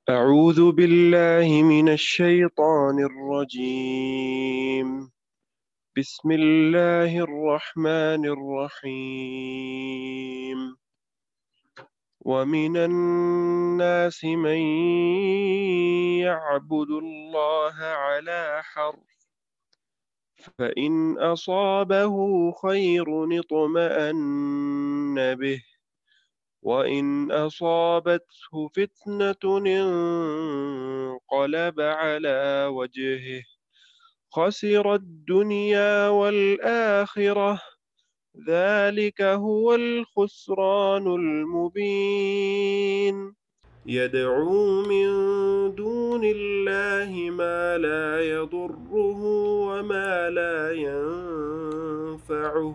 أعوذ بالله من الشيطان الرجيم. بسم الله الرحمن الرحيم. ومن الناس من يعبد الله على حرف، فإن أصابه خير اطمأن به، وإن أصابته فتنة انقلب على وجهه خسر الدنيا والآخرة. ذلك هو الخسران المبين. يدعو من دون الله ما لا يضره وما لا ينفعه،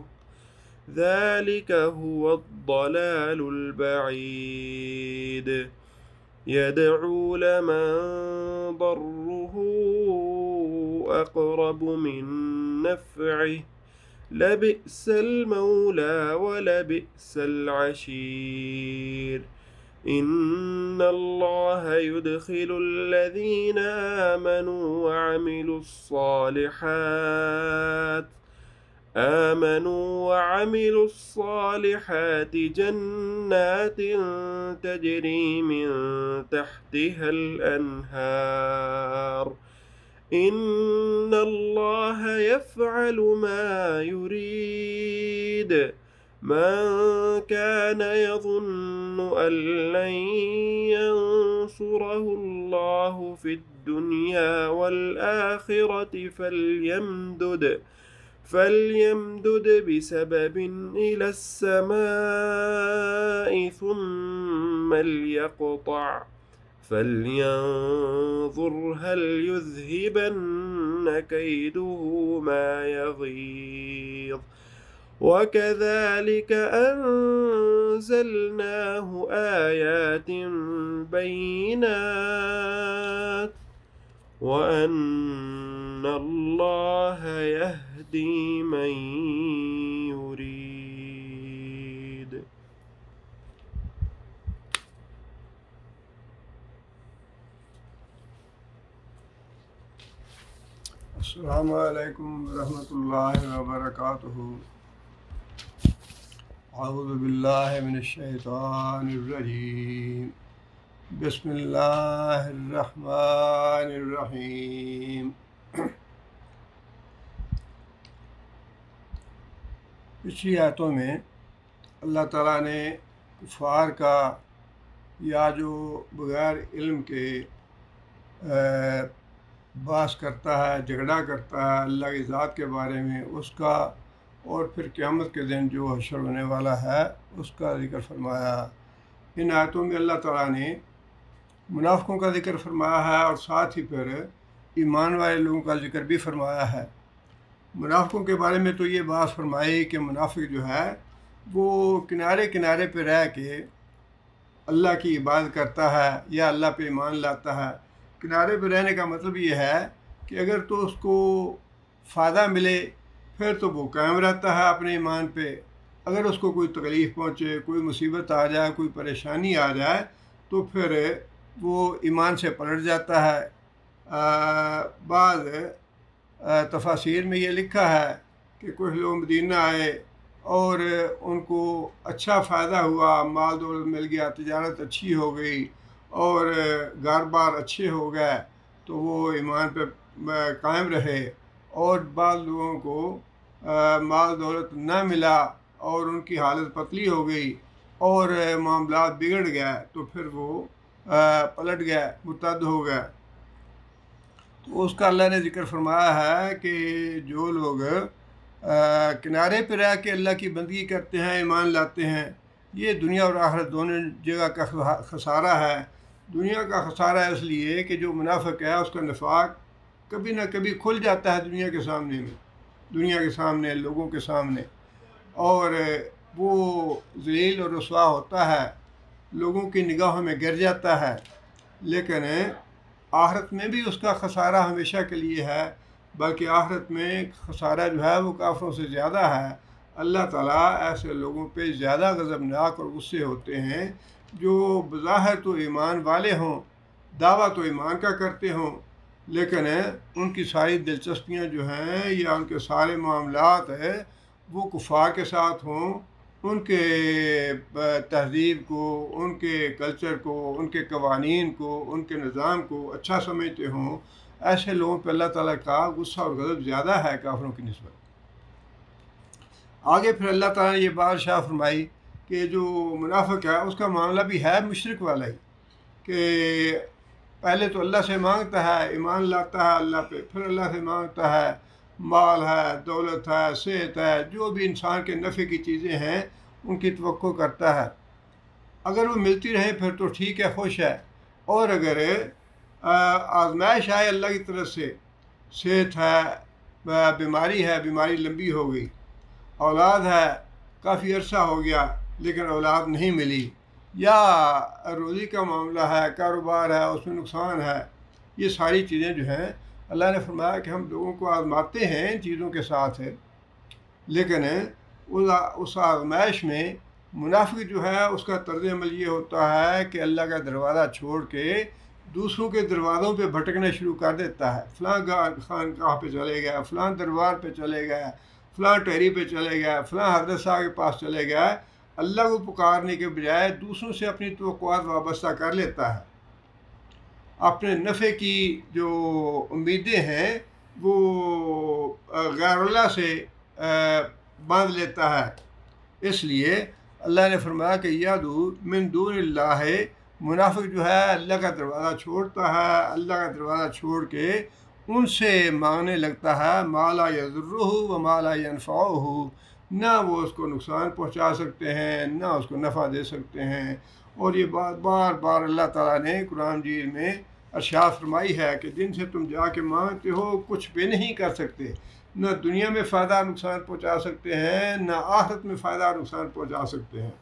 ذلك هو الضلال البعيد. يدعو لمن ضره أقرب من نفعه، لبئس المولى ولبئس العشير. إن الله يدخل الذين آمنوا وعملوا الصالحات جنات تجري من تحتها الأنهار. إن الله يفعل ما يريد. من كان يظن أن لن ينصره الله في الدنيا والآخرة فليمدد بسبب إلى السماء ثم ليقطع، فلينظر هل يذهبن كيده ما يغيظ. وكذلك أنزلناه آيات بينات وأن الله يهدي من يريد. السلام علیکم ورحمۃ اللہ وبرکاتہ۔ اعوذ باللہ من الشیطان الرجیم، بسم اللہ الرحمن الرحیم۔ پچھلی آیتوں میں اللہ تعالیٰ نے کفار کا یا جو بغیر علم کے بحث کرتا ہے، جھگڑا کرتا ہے اللہ کی ذات کے بارے میں، اس کا اور پھر قیامت کے دن جو حشر ہونے والا ہے اس کا ذکر فرمایا۔ ان آیتوں میں اللہ تعالیٰ نے منافقوں کا ذکر فرمایا ہے اور ساتھ ہی پھر ایمان والے لوگوں کا ذکر بھی فرمایا ہے۔ منافقوں کے بارے میں تو یہ بات فرمائی کہ منافق جو ہے وہ کنارے کنارے پہ رہ کے اللہ کی عبادت کرتا ہے یا اللہ پہ ایمان لاتا ہے۔ کنارے پہ رہنے کا مطلب یہ ہے کہ اگر تو اس کو فائدہ ملے پھر تو وہ قائم رہتا ہے اپنے ایمان پہ، اگر اس کو کوئی تکلیف پہنچے، کوئی مصیبت آ جائے، کوئی پریشانی آ جائے تو پھر وہ ایمان سے پلٹ جاتا ہے۔ بعض تفاسیر میں یہ لکھا ہے کہ کچھ لوگ مدینہ آئے اور ان کو اچھا فائدہ ہوا، مال دولت مل گیا، تجارت اچھی ہو گئی اور گھر بار اچھے ہو گئے تو وہ ایمان پہ قائم رہے، اور بعض لوگوں کو مال دولت نہ ملا اور ان کی حالت پتلی ہو گئی اور معاملات بگڑ گئے تو پھر وہ پلٹ گئے، مرتد ہو گئے۔ تو اس کا اللہ نے ذکر فرمایا ہے کہ جو لوگ کنارے پہ رہ کے اللہ کی بندگی کرتے ہیں، ایمان لاتے ہیں، یہ دنیا اور آخرت دونوں جگہ کا خسارہ ہے۔ دنیا کا خسارہ ہے اس لیے کہ جو منافق ہے اس کا نفاق کبھی نہ کبھی کھل جاتا ہے دنیا کے سامنے لوگوں کے سامنے، اور وہ ذلیل اور رسوا ہوتا ہے، لوگوں کی نگاہوں میں گر جاتا ہے، لیکن آخرت میں بھی اس کا خسارہ ہمیشہ کے لیے ہے، بلکہ آخرت میں خسارہ جو ہے وہ کافروں سے زیادہ ہے۔ اللہ تعالیٰ ایسے لوگوں پہ زیادہ غضبناک اور غصے ہوتے ہیں جو بظاہر تو ایمان والے ہوں دعویٰ تو ایمان کا کرتے ہوں لیکن ان کی ساری دلچسپیاں جو ہیں یا ان کے سارے معاملات ہیں وہ کفار کے ساتھ ہوں، ان کے تہذیب کو، ان کے کلچر کو، ان کے قوانین کو، ان کے نظام کو اچھا سمجھتے ہوں، ایسے لوگوں پہ اللہ تعالیٰ کا غصہ اور غضب زیادہ ہے کافروں کی نسبت۔ آگے پھر اللہ تعالیٰ نے یہ بات ارشاد فرمائی کہ جو منافق ہے اس کا معاملہ بھی ہے مشرک والا ہی، کہ پہلے تو اللہ سے مانگتا ہے، ایمان لاتا ہے اللہ پہ، پھر اللہ سے مانگتا ہے مال ہے، دولت ہے، صحت ہے، جو بھی انسان کے نفع کی چیزیں ہیں ان کی توقع کرتا ہے۔ اگر وہ ملتی رہیں پھر تو ٹھیک ہے، خوش ہے، اور اگر آزمائش آئے اللہ کی طرف سے، صحت ہے، بیماری ہے، بیماری لمبی ہو گئی، اولاد ہے، کافی عرصہ ہو گیا لیکن اولاد نہیں ملی، یا روزی کا معاملہ ہے، کاروبار ہے، اس میں نقصان ہے، یہ ساری چیزیں جو ہیں اللہ نے فرمایا کہ ہم لوگوں کو آزماتے ہیں ان چیزوں کے ساتھ ہے، لیکن اس آزمائش میں منافق جو ہے اس کا طرز عمل یہ ہوتا ہے کہ اللہ کا دروازہ چھوڑ کے دوسروں کے دروازوں پہ بھٹکنا شروع کر دیتا ہے، فلاں خانقاہ پہ چلے گیا، فلاں دربار پہ چلے گیا، فلاں ٹہری پہ چلے گیا، فلاں حضرت صاحب کے پاس چلے گیا، اللہ کو پکارنے کے بجائے دوسروں سے اپنی توقعات وابستہ کر لیتا ہے، اپنے نفع کی جو امیدیں ہیں وہ غیر اللہ سے باندھ لیتا ہے۔ اس لیے اللہ نے فرمایا کہ یادو من دون اللہ، منافق جو ہے اللہ کا دروازہ چھوڑتا ہے، اللہ کا دروازہ چھوڑ کے ان سے مانگنے لگتا ہے ما لا یضرہ و ما لا ینفعہ، نہ وہ اس کو نقصان پہنچا سکتے ہیں نہ اس کو نفع دے سکتے ہیں۔ اور یہ بات بار بار اللہ تعالیٰ نے قرآن مجید میں ارشاد فرمائی ہے کہ جن سے تم جا کے مانگتے ہو کچھ بھی نہیں کر سکتے، نہ دنیا میں فائدہ نقصان پہنچا سکتے ہیں نہ آخرت میں فائدہ نقصان پہنچا سکتے ہیں۔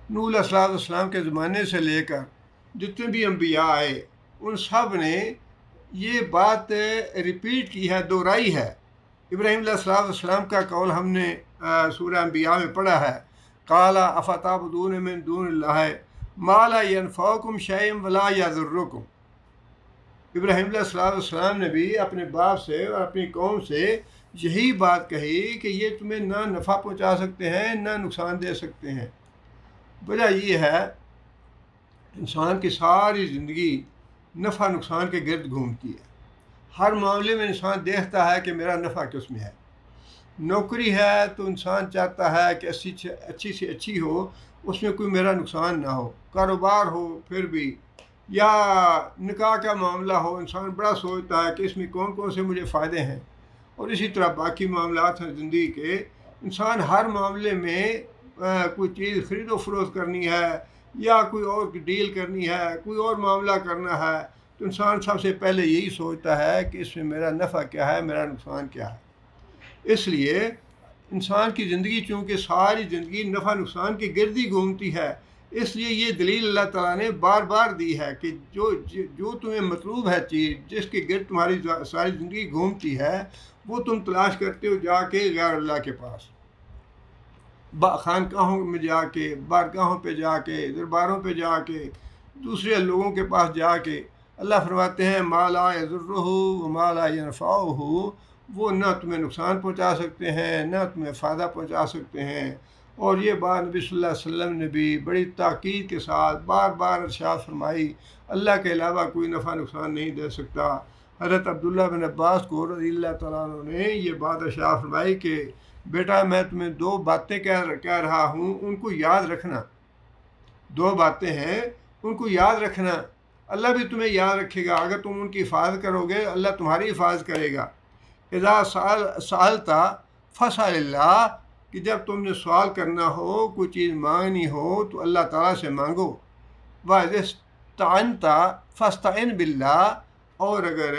نوح علیہ السلام کے زمانے سے لے کر جتنے بھی انبیاء آئے ان سب نے یہ بات ریپیٹ کی ہے، دہرائی ہے۔ ابراہیم علیہ السلام کا قول ہم نے سورہ انبیاء میں پڑھا ہے، قال افتعبدون من دون اللہ ما لا ينفعکم شیئا ولا یضرکم۔ ابراہیم علیہ السلام نے بھی اپنے باپ سے اور اپنی قوم سے یہی بات کہی کہ یہ تمہیں نہ نفع پہنچا سکتے ہیں نہ نقصان دے سکتے ہیں۔ وجہ یہ ہے انسان کی ساری زندگی نفع نقصان کے گرد گھومتی ہے، ہر معاملے میں انسان دیکھتا ہے کہ میرا نفع کس میں ہے۔ نوکری ہے تو انسان چاہتا ہے کہ اچھی سے اچھی ہو، اس میں کوئی میرا نقصان نہ ہو، کاروبار ہو پھر بھی، یا نکاح کا معاملہ ہو، انسان بڑا سوچتا ہے کہ اس میں کون کون سے مجھے فائدے ہیں، اور اسی طرح باقی معاملات ہیں زندگی کے، انسان ہر معاملے میں کوئی چیز خرید و فروخت کرنی ہے یا کوئی اور ڈیل کرنی ہے، کوئی اور معاملہ کرنا ہے، تو انسان سب سے پہلے یہی سوچتا ہے کہ اس میں میرا نفع کیا ہے، میرا نقصان کیا ہے۔ اس لیے انسان کی زندگی چونکہ ساری زندگی نفع نقصان کی گردی گھومتی ہے، اس لیے یہ دلیل اللہ تعالیٰ نے بار بار دی ہے کہ جو تمہیں مطلوب ہے چیز، جس کے گرد تمہاری ساری زندگی گھومتی ہے، وہ تم تلاش کرتے ہو جا کے غیر اللہ کے پاس، خانقاہوں میں جا کے، بارگاہوں پہ جا کے، درباروں پہ جا کے، دوسرے لوگوں کے پاس جا کے۔ اللہ فرماتے ہیں ما لا یضرہ و ما لا ینفعہ، وہ نہ تمہیں نقصان پہنچا سکتے ہیں نہ تمہیں فائدہ پہنچا سکتے ہیں۔ اور یہ بات نبی صلی اللہ علیہ وسلم نے بھی بڑی تاکید کے ساتھ بار بار ارشاد فرمائی، اللہ کے علاوہ کوئی نفع نقصان نہیں دے سکتا۔ حضرت عبداللہ بن عباس کو رضی اللہ تعالیٰ عنہ نے یہ بات ارشاد فرمائی کہ بیٹا میں تمہیں دو باتیں کہہ رہا ہوں، ان کو یاد رکھنا، دو باتیں ہیں ان کو یاد رکھنا، اللہ بھی تمہیں یاد رکھے گا، اگر تم ان کی حفاظت کرو گے اللہ تمہاری حفاظت کرے گا۔ اذا سألت فاسأل اللہ، کہ جب تم نے سوال کرنا ہو، کوئی چیز مانگنی ہو تو اللہ تعالیٰ سے مانگو۔ وَإِذَا اسْتَعَنْتَ فَاسْتَعِنْ بِاللَّهِ، اور اگر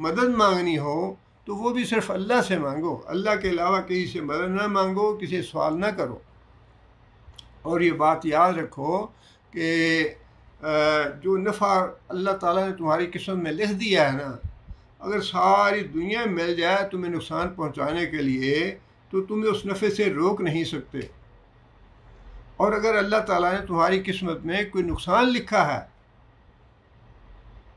مدد مانگنی ہو تو وہ بھی صرف اللہ سے مانگو، اللہ کے علاوہ کسی سے مدد نہ مانگو، کسی سے سوال نہ کرو۔ اور یہ بات یاد رکھو کہ جو نفع اللہ تعالیٰ نے تمہاری قسمت میں لکھ دیا ہے نا، اگر ساری دنیا مل جائے تمہیں نقصان پہنچانے کے لیے تو تمہیں اس نفع سے روک نہیں سکتے، اور اگر اللہ تعالیٰ نے تمہاری قسمت میں کوئی نقصان لکھا ہے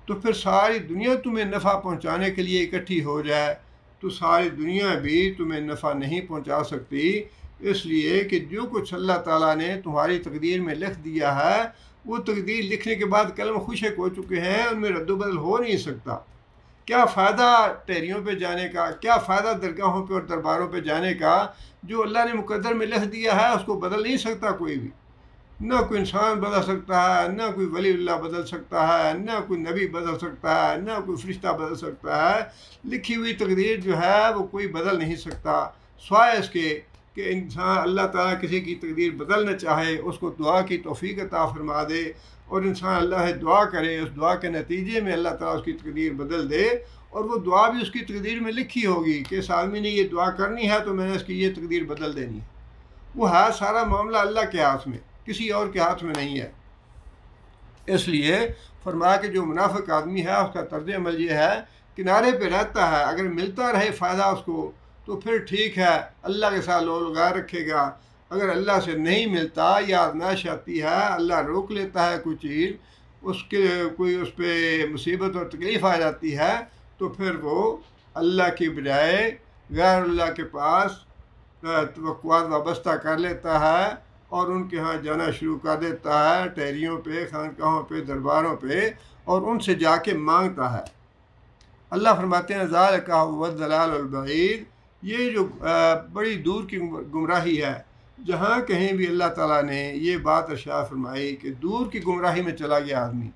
تو پھر ساری دنیا تمہیں نفع پہنچانے کے لیے اکٹھی ہو جائے تو ساری دنیا بھی تمہیں نفع نہیں پہنچا سکتی، اس لیے کہ جو کچھ اللہ تعالیٰ نے تمہاری تقدیر میں لکھ دیا ہے وہ تقدیر لکھنے کے بعد قلم خشک ہو چکے ہیں، ان میں رد و بدل ہو نہیں سکتا۔ کیا فائدہ ٹہریوں پہ جانے کا، کیا فائدہ درگاہوں پہ اور درباروں پہ جانے کا؟ جو اللہ نے مقدر میں لکھ دیا ہے اس کو بدل نہیں سکتا کوئی بھی، نہ کوئی انسان بدل سکتا ہے، نہ کوئی ولی اللہ بدل سکتا ہے، نہ کوئی نبی بدل سکتا ہے، نہ کوئی فرشتہ بدل سکتا ہے۔ لکھی ہوئی تقدیر جو ہے وہ کوئی بدل نہیں سکتا، سوائے اس کے کہ انسان اللہ تعالیٰ کسی کی تقدیر بدلنا چاہے، اس کو دعا کی توفیق عطا فرما دے اور انسان اللہ سے دعا کرے، اس دعا کے نتیجے میں اللہ تعالیٰ اس کی تقدیر بدل دے، اور وہ دعا بھی اس کی تقدیر میں لکھی ہوگی کہ اس آدمی نے یہ دعا کرنی ہے تو میں نے اس کی یہ تقدیر بدل دینی ہے۔ وہ ہے سارا معاملہ اللہ کے ہاتھ میں، کسی اور کے ہاتھ میں نہیں ہے۔ اس لیے فرمایا کہ جو منافق آدمی ہے اس کا طرز عمل یہ ہے، کنارے پہ رہتا ہے، اگر ملتا رہے فائدہ اس کو تو پھر ٹھیک ہے، اللہ کے ساتھ لو لگا رکھے گا۔ اگر اللہ سے نہیں ملتا یا آزمائش آتی ہے، اللہ روک لیتا ہے کوئی چیز، کوئی اس پہ مصیبت اور تکلیف آ جاتی ہے تو پھر وہ اللہ کی بجائے غیر اللہ کے پاس توقعات وابستہ کر لیتا ہے اور ان کے ہاں جانا شروع کر دیتا ہے، ٹہریوں پہ، خانقاہوں پہ، درباروں پہ، اور ان سے جا کے مانگتا ہے۔ اللہ فرماتے ہیں ذالک هو الضلال البعید، یہ جو بڑی دور کی گمراہی ہے، جہاں کہیں بھی اللہ تعالیٰ نے یہ بات ارشاد فرمائی کہ دور کی گمراہی میں چلا گیا آدمی۔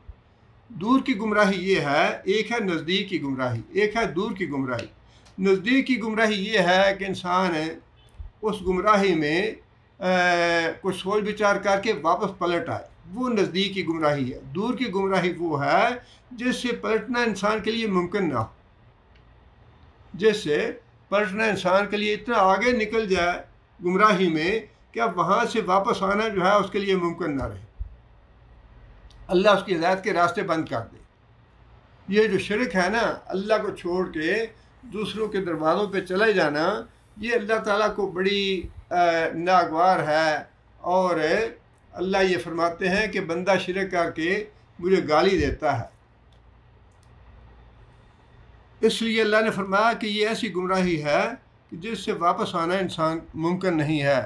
دور کی گمراہی یہ ہے، ایک ہے نزدیک کی گمراہی، ایک ہے دور کی گمراہی۔ نزدیک کی گمراہی یہ ہے کہ انسان اس گمراہی میں کچھ سوچ بچار کر کے واپس پلٹ آئے، وہ نزدیک کی گمراہی ہے۔ دور کی گمراہی وہ ہے جس سے پلٹنا انسان کے لیے ممکن نہ ہو، جس سے پلٹنا انسان کے لیے اتنا آگے نکل جائے گمراہی میں کہ اب وہاں سے واپس آنا جو ہے اس کے لیے ممکن نہ رہے، اللہ اس کی ہدایت کے راستے بند کر دے۔ یہ جو شرک ہے نا، اللہ کو چھوڑ کے دوسروں کے دروازوں پہ چلے جانا، یہ اللہ تعالیٰ کو بڑی ناگوار ہے، اور اللہ یہ فرماتے ہیں کہ بندہ شرک کر کے مجھے گالی دیتا ہے۔ اس لیے اللہ نے فرمایا کہ یہ ایسی گمراہی ہے کہ جس سے واپس آنا انسان ممکن نہیں ہے۔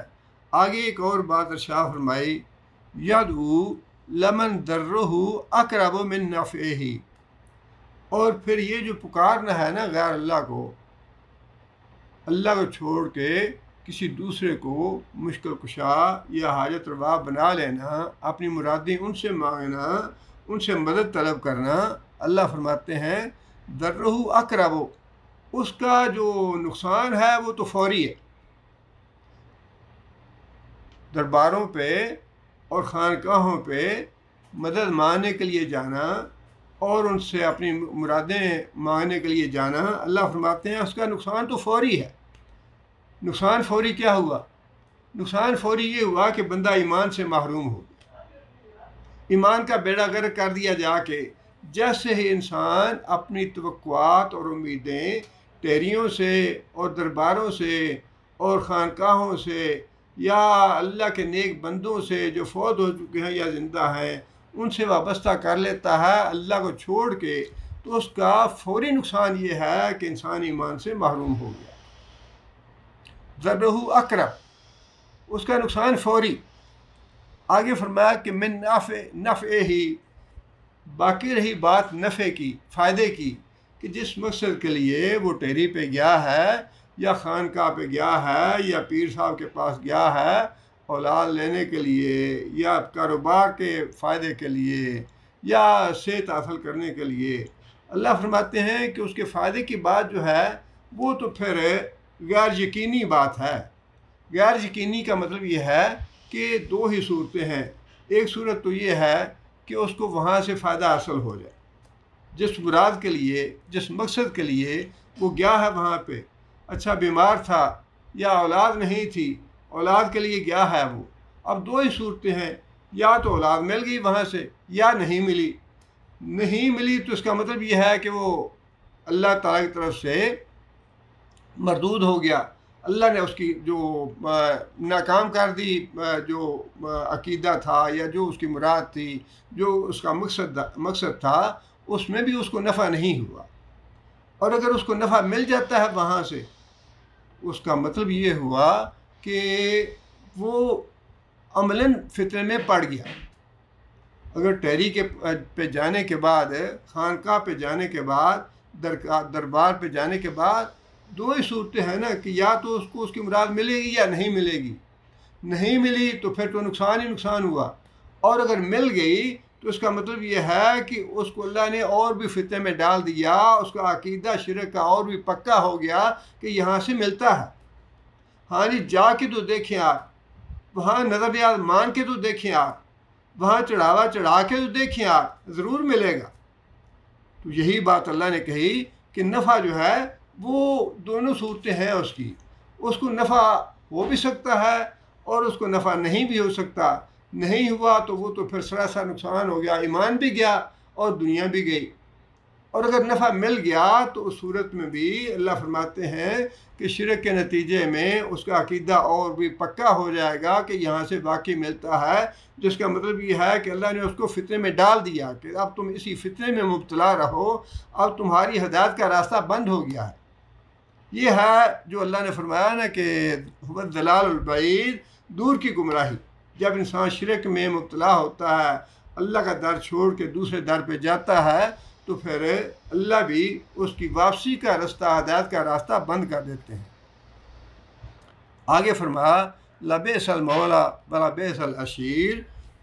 آگے ایک اور بات ارشاد فرمائی، یدعو لمن درہ اقرب من نفعہ، اور پھر یہ جو پکارنا ہے نا غیر اللہ کو، اللہ کو چھوڑ کے کسی دوسرے کو مشکل کشا یا حاجت روا بنا لینا، اپنی مرادیں ان سے مانگنا، ان سے مدد طلب کرنا، اللہ فرماتے ہیں درہ اقرب، اس کا جو نقصان ہے وہ تو فوری ہے۔ درباروں پہ اور خانقاہوں پہ مدد مانگنے کے لیے جانا اور ان سے اپنی مرادیں مانگنے کے لیے جانا، اللہ فرماتے ہیں اس کا نقصان تو فوری ہے۔ نقصان فوری کیا ہوا؟ نقصان فوری یہ ہوا کہ بندہ ایمان سے محروم ہو گیا، ایمان کا بیڑا غرق کر دیا جا کے۔ جیسے ہی انسان اپنی توقعات اور امیدیں ٹہریوں سے اور درباروں سے اور خانقاہوں سے یا اللہ کے نیک بندوں سے جو فوت ہو چکے ہیں یا زندہ ہیں ان سے وابستہ کر لیتا ہے اللہ کو چھوڑ کے، تو اس کا فوری نقصان یہ ہے کہ انسان ایمان سے محروم ہو گیا۔ ذرہ اقرب، اس کا نقصان فوری۔ آگے فرمایا کہ من نفع ہی، باقی رہی بات نفع کی، فائدے کی، کہ جس مقصد کے لیے وہ ٹہری پہ گیا ہے یا خانقاہ پہ گیا ہے یا پیر صاحب کے پاس گیا ہے اولاد لینے کے لیے یا کاروبار کے فائدے کے لیے یا صحت حاصل کرنے کے لیے، اللہ فرماتے ہیں کہ اس کے فائدے کی بات جو ہے وہ تو پھر غیر یقینی بات ہے۔ غیر یقینی کا مطلب یہ ہے کہ دو ہی صورتیں ہیں۔ ایک صورت تو یہ ہے کہ اس کو وہاں سے فائدہ حاصل ہو جائے، جس مراد کے لیے، جس مقصد کے لیے وہ گیا ہے وہاں پہ، اچھا بیمار تھا یا اولاد نہیں تھی، اولاد کے لیے گیا ہے وہ۔ اب دو ہی صورتیں ہیں، یا تو اولاد مل گئی وہاں سے یا نہیں ملی۔ نہیں ملی تو اس کا مطلب یہ ہے کہ وہ اللہ تعالیٰ کی طرف سے مردود ہو گیا، اللہ نے اس کی جو ناکام کر دی، جو عقیدہ تھا یا جو اس کی مراد تھی، جو اس کا مقصد تھا، اس میں بھی اس کو نفع نہیں ہوا، اور اگر اس کو نفع مل جاتا ہے وہاں سے، اس کا مطلب یہ ہوا کہ وہ عملاً فتنے میں پڑ گیا۔ اگر ٹہری کے پہ جانے کے بعد، خانقاہ پہ جانے کے بعد، دربار پہ جانے کے بعد دو ہی صورتیں ہیں نا، کہ یا تو اس کو اس کی مراد ملے گی یا نہیں ملے گی۔ نہیں ملی تو پھر تو نقصان ہی نقصان ہوا، اور اگر مل گئی تو اس کا مطلب یہ ہے کہ اس کو اللہ نے اور بھی فتنے میں ڈال دیا، اس کا عقیدہ شرک کا اور بھی پکا ہو گیا کہ یہاں سے ملتا ہے۔ ہاں جی، جا کے تو دیکھیں آپ، وہاں نظریات مان کے تو دیکھیں آپ، وہاں چڑھاوا چڑھا کے تو دیکھیں آپ، ضرور ملے گا۔ تو یہی بات اللہ نے کہی کہ نفع جو ہے وہ دونوں صورتیں ہیں اس کی، اس کو نفع ہو بھی سکتا ہے اور اس کو نفع نہیں بھی ہو سکتا۔ نہیں ہوا تو وہ تو پھر سراسر نقصان ہو گیا، ایمان بھی گیا اور دنیا بھی گئی۔ اور اگر نفع مل گیا تو اس صورت میں بھی اللہ فرماتے ہیں کہ شرک کے نتیجے میں اس کا عقیدہ اور بھی پکا ہو جائے گا کہ یہاں سے واقعی ملتا ہے، جس کا مطلب یہ ہے کہ اللہ نے اس کو فتنے میں ڈال دیا کہ اب تم اسی فتنے میں مبتلا رہو، اب تمہاری ہدایت کا راستہ بند ہو گیا ہے۔ یہ ہے جو اللہ نے فرمایا نا کہ هو الضلال البعید، دور کی گمراہی۔ جب انسان شرک میں مبتلا ہوتا ہے، اللہ کا در چھوڑ کے دوسرے در پہ جاتا ہے، تو پھر اللہ بھی اس کی واپسی کا راستہ، ہدایت کا راستہ بند کر دیتے ہیں۔ آگے فرمایا لبئس المولا ولبئس العشیر،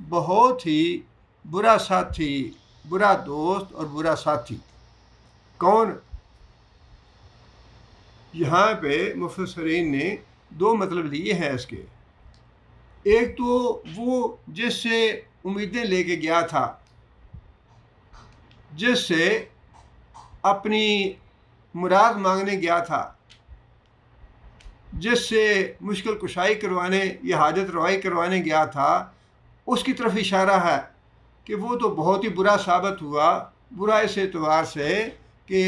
بہت ہی برا ساتھی، برا دوست اور برا ساتھی۔ کون؟ یہاں پہ مفسرین نے دو مطلب لیے ہیں اس کے۔ ایک تو وہ جس سے امیدیں لے کے گیا تھا، جس سے اپنی مراد مانگنے گیا تھا، جس سے مشکل کشائی کروانے یا حاجت روائی کروانے گیا تھا، اس کی طرف اشارہ ہے کہ وہ تو بہت ہی برا ثابت ہوا۔ برا اس اعتبار سے کہ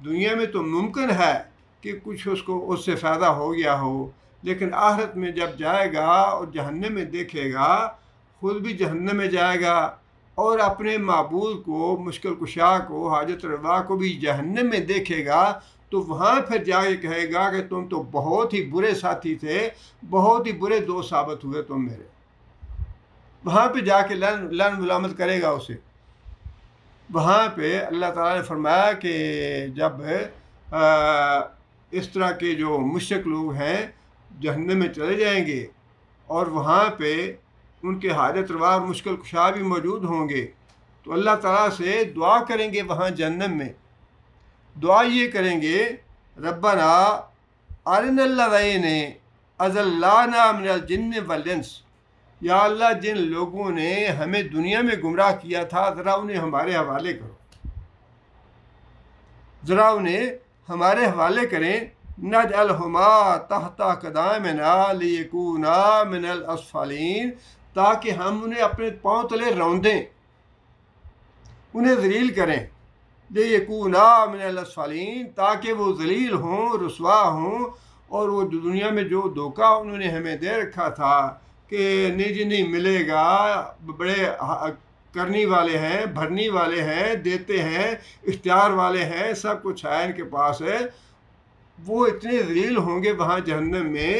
دنیا میں تو ممکن ہے کہ کچھ اس سے فائدہ ہو گیا ہو، لیکن آخرت میں جب جائے گا اور جہنم میں دیکھے گا، خود بھی جہنم میں جائے گا اور اپنے معبود کو، مشکل کشا کو، حاجت روا کو بھی جہنم میں دیکھے گا، تو وہاں پھر جا کے کہے گا کہ تم تو بہت ہی برے ساتھی تھے، بہت ہی برے دوست ثابت ہوئے تم میرے۔ وہاں پہ جا کے لعن ملامت کرے گا اسے۔ وہاں پہ اللہ تعالیٰ نے فرمایا کہ جب اس طرح کے جو مشرک لوگ ہیں جہنم میں چلے جائیں گے اور وہاں پہ ان کے حاجت روا اور مشکل کشا بھی موجود ہوں گے، تو اللہ تعالیٰ سے دعا کریں گے وہاں جہنم میں۔ دعا یہ کریں گے ربنا ارنا الذین اضلانا من الجن والانس، یا اللہ جن لوگوں نے ہمیں دنیا میں گمراہ کیا تھا ذرا انہیں ہمارے حوالے کرو، ذرا انہیں ہمارے حوالے کریں۔ نجعلہما تحت اقدامنا لیکونا من الاسفلین، تاکہ ہم انہیں اپنے پاؤں تلے روندیں، انہیں ذلیل کریں۔ لیکونا من الاسفلین، تاکہ وہ ذلیل ہوں، رسوا ہوں، اور وہ دنیا میں جو دھوکہ انہوں نے ہمیں دے رکھا تھا کہ نہیں جی نہیں ملے گا، بڑے کرنی والے ہیں، بھرنی والے ہیں، دیتے ہیں، اختیار والے ہیں، سب کچھ ہے ان کے پاس ہے، وہ اتنے ذلیل ہوں گے وہاں جہنم میں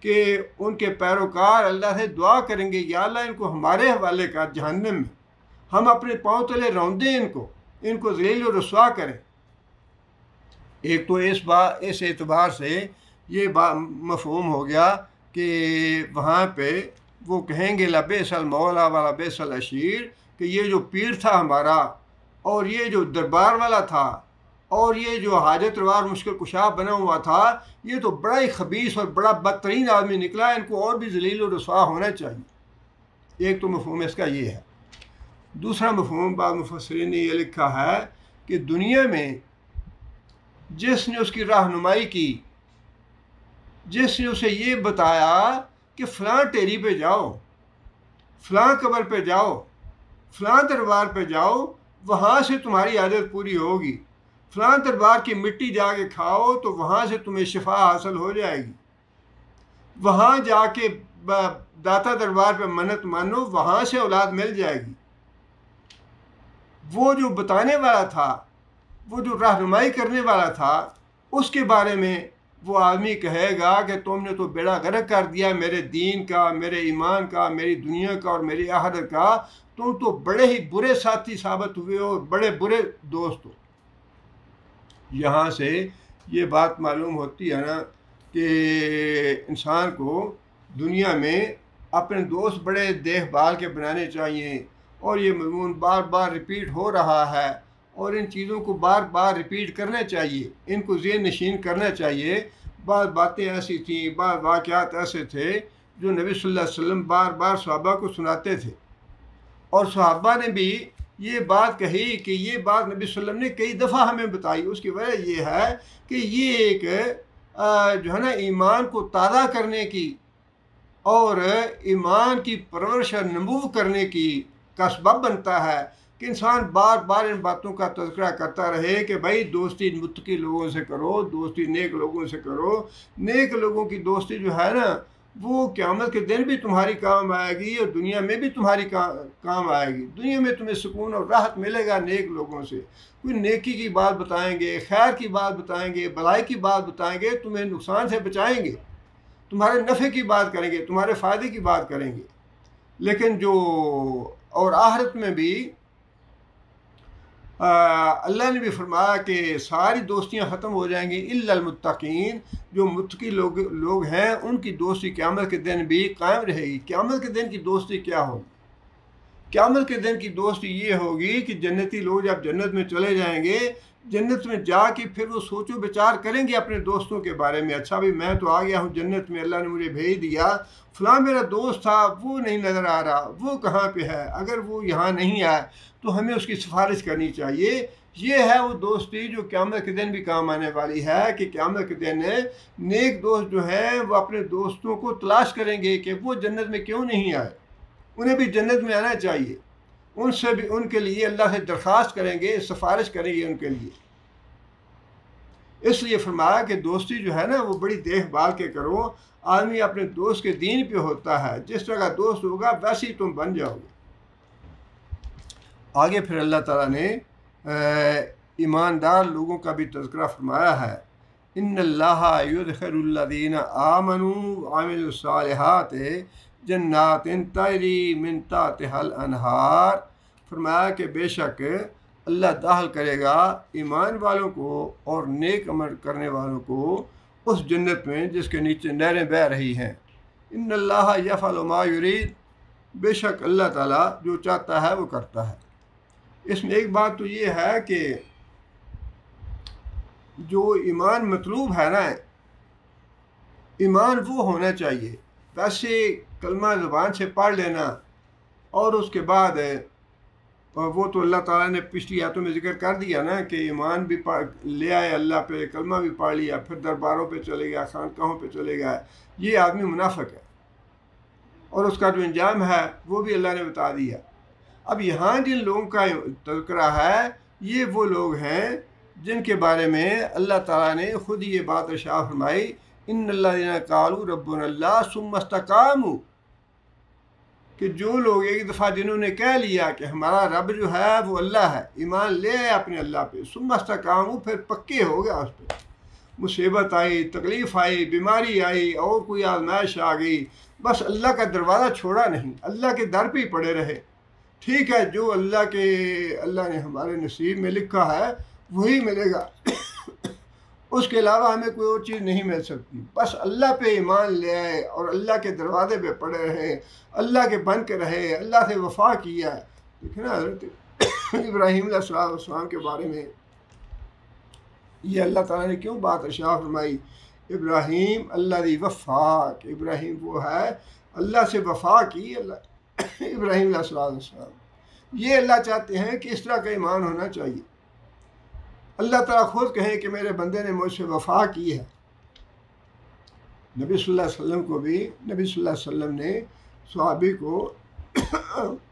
کہ ان کے پیروکار اللہ سے دعا کریں گے یا اللہ ان کو ہمارے حوالے کر جہنم میں، ہم اپنے پاؤں تلے روندیں، ان کو ذلیل و رسوا کریں۔ ایک تو اس اعتبار سے یہ مفہوم ہو گیا کہ وہاں پہ وہ کہیں گے لبئس المولا ولبئس العشیر، کہ یہ جو پیر تھا ہمارا، اور یہ جو دربار والا تھا، اور یہ جو حاجت روا اور مشکل کشا بنا ہوا تھا، یہ تو بڑا ہی خبیث اور بڑا بدترین آدمی نکلا، ان کو اور بھی ذلیل و رسوا ہونا چاہیے۔ ایک تو مفہوم اس کا یہ ہے۔ دوسرا مفہوم بعض مفسرین نے یہ لکھا ہے کہ دنیا میں جس نے اس کی رہنمائی کی، جس نے اسے یہ بتایا کہ فلاں ٹیری پہ جاؤ، فلاں قبر پہ جاؤ، فلاں دربار پہ جاؤ، وہاں سے تمہاری عادت پوری ہوگی، فلاں دربار کی مٹی جا کے کھاؤ تو وہاں سے تمہیں شفا حاصل ہو جائے گی، وہاں جا کے داتا دربار پہ منت مانو، وہاں سے اولاد مل جائے گی، وہ جو بتانے والا تھا، وہ جو رہنمائی کرنے والا تھا، اس کے بارے میں وہ آدمی کہے گا کہ تم نے تو بیڑا غرق کر دیا میرے دین کا، میرے ایمان کا، میری دنیا کا اور میری آخرت کا، تم تو بڑے ہی برے ساتھی ثابت ہوئے ہو اور بڑے برے دوست ہو۔ یہاں سے یہ بات معلوم ہوتی ہے نا کہ انسان کو دنیا میں اپنے دوست بڑے دیکھ بھال کے بنانے چاہیے، اور یہ مضمون بار بار ریپیٹ ہو رہا ہے، اور ان چیزوں کو بار بار ریپیٹ کرنا چاہیے، ان کو ذہن نشین کرنا چاہیے۔ بعض باتیں ایسی تھیں، بعض واقعات ایسے تھے جو نبی صلی اللہ علیہ وسلم بار بار صحابہ کو سناتے تھے، اور صحابہ نے بھی یہ بات کہی کہ یہ بات نبی صلی اللہ علیہ وسلم نے کئی دفعہ ہمیں بتائی۔ اس کی وجہ یہ ہے کہ یہ ایک جو ہے نا ایمان کو تازہ کرنے کی اور ایمان کی پرورش اور نمو کرنے کا سبب بنتا ہے کہ انسان بار بار ان باتوں کا تذکرہ کرتا رہے کہ بھائی دوستی متقی لوگوں سے کرو، دوستی نیک لوگوں سے کرو۔ نیک لوگوں کی دوستی جو ہے نا وہ قیامت کے دن بھی تمہاری کام آئے گی اور دنیا میں بھی تمہاری کام آئے گی۔ دنیا میں تمہیں سکون اور راحت ملے گا نیک لوگوں سے، کوئی نیکی کی بات بتائیں گے، خیر کی بات بتائیں گے، بھلائی کی بات بتائیں گے، تمہیں نقصان سے بچائیں گے، تمہارے نفع کی بات کریں گے، تمہارے فائدے کی بات کریں گے۔ لیکن اور آخرت میں بھی اللہ نے بھی فرمایا کہ ساری دوستیاں ختم ہو جائیں گی الا المتقین، جو متقی لوگ ہیں ان کی دوستی قیامت کے دن بھی قائم رہے گی۔ قیامت کے دن کی دوستی کیا ہوگی؟ قیامت کے دن کی دوستی یہ ہوگی کہ جنتی لوگ جب جنت میں چلے جائیں گے، جنت میں جا کے پھر وہ سوچ و بچار کریں گے اپنے دوستوں کے بارے میں، اچھا بھی میں تو آ گیا ہوں جنت میں، اللہ نے مجھے بھیج دیا، فلاں میرا دوست تھا وہ نہیں نظر آ رہا، وہ کہاں پہ ہے؟ اگر وہ یہاں نہیں آئے تو ہمیں اس کی سفارش کرنی چاہیے۔ یہ ہے وہ دوستی جو قیامت کے دن بھی کام آنے والی ہے کہ قیامت کے دن نیک دوست جو ہیں وہ اپنے دوستوں کو تلاش کریں گے کہ وہ جنت میں کیوں نہیں آئے، انہیں بھی جنت میں آنا چاہیے، ان سے بھی ان کے لیے اللہ سے درخواست کریں گے، سفارش کریں گے ان کے لیے۔ اس لیے فرمایا کہ دوستی جو ہے نا وہ بڑی دیکھ بھال کے کرو، آدمی اپنے دوست کے دین پہ ہوتا ہے، جس طرح کا دوست ہوگا ویسے ہی تم بن جاؤ گے۔ آگے پھر اللہ تعالیٰ نے ایماندار لوگوں کا بھی تذکرہ فرمایا ہے، ان اللہ یدخل الذین آمنوا وعملوا الصالحات جنات تجری من تحتها الانہار، فرمایا کہ بے شک اللہ داخل کرے گا ایمان والوں کو اور نیک عمل کرنے والوں کو اس جنت میں جس کے نیچے نہریں بہہ رہی ہیں۔ ان اللہ یفعل ما یرید، بے شک اللہ تعالیٰ جو چاہتا ہے وہ کرتا ہے۔ اس میں ایک بات تو یہ ہے کہ جو ایمان مطلوب ہے نا، ایمان وہ ہونا چاہیے، ویسے کلمہ زبان سے پڑھ لینا اور اس کے بعد وہ تو اللہ تعالیٰ نے پچھلی آیتوں میں ذکر کر دیا نا کہ ایمان بھی لے آئے اللہ پہ، کلمہ بھی پڑھ لیا، پھر درباروں پہ چلے گیا، خانقاہوں پہ چلے گیا، یہ آدمی منافق ہے، اور اس کا جو انجام ہے وہ بھی اللہ نے بتا دیا۔ اب یہاں جن لوگوں کا تذکرہ ہے یہ وہ لوگ ہیں جن کے بارے میں اللہ تعالیٰ نے خود یہ بات ارشاد فرمائی، ان الذین قالوا ربنا اللہ ثم استقاموا، کہ جو لوگ ایک دفعہ جنہوں نے کہہ لیا کہ ہمارا رب جو ہے وہ اللہ ہے، ایمان لے آئے اپنے اللہ پہ، ثم استقاموا، پھر پکے ہو گیا اس پہ، مصیبت آئی، تکلیف آئی، بیماری آئی اور کوئی آزمائش آ گئی، بس اللہ کا دروازہ چھوڑا نہیں، اللہ کے در پہ ہی پڑے رہے۔ ٹھیک ہے، جو اللہ نے ہمارے نصیب میں لکھا ہے وہی ملے گا، اس کے علاوہ ہمیں کوئی اور چیز نہیں مل سکتی، بس اللہ پہ ایمان لے آئے اور اللہ کے دروازے پہ پڑے رہے، اللہ کے بن کے رہے، اللہ سے وفا کیا۔ دیکھیں نا حضرت ابراہیم علیہ السلام کے بارے میں یہ اللہ تعالیٰ نے کیوں بات ارشاد فرمائی، ابراہیم اللہ دی وفا، کہ ابراہیم وہ ہے اللہ سے وفا کی، اللہ ابراہیم علیہ السلام، یہ اللہ چاہتے ہیں کہ اس طرح کا ایمان ہونا چاہیے۔ اللہ تعالیٰ خود کہیں کہ میرے بندے نے مجھ سے وفا کی ہے۔ نبی صلی اللہ علیہ وسلم کو بھی نبی صلی اللہ علیہ وسلم نے صحابی کو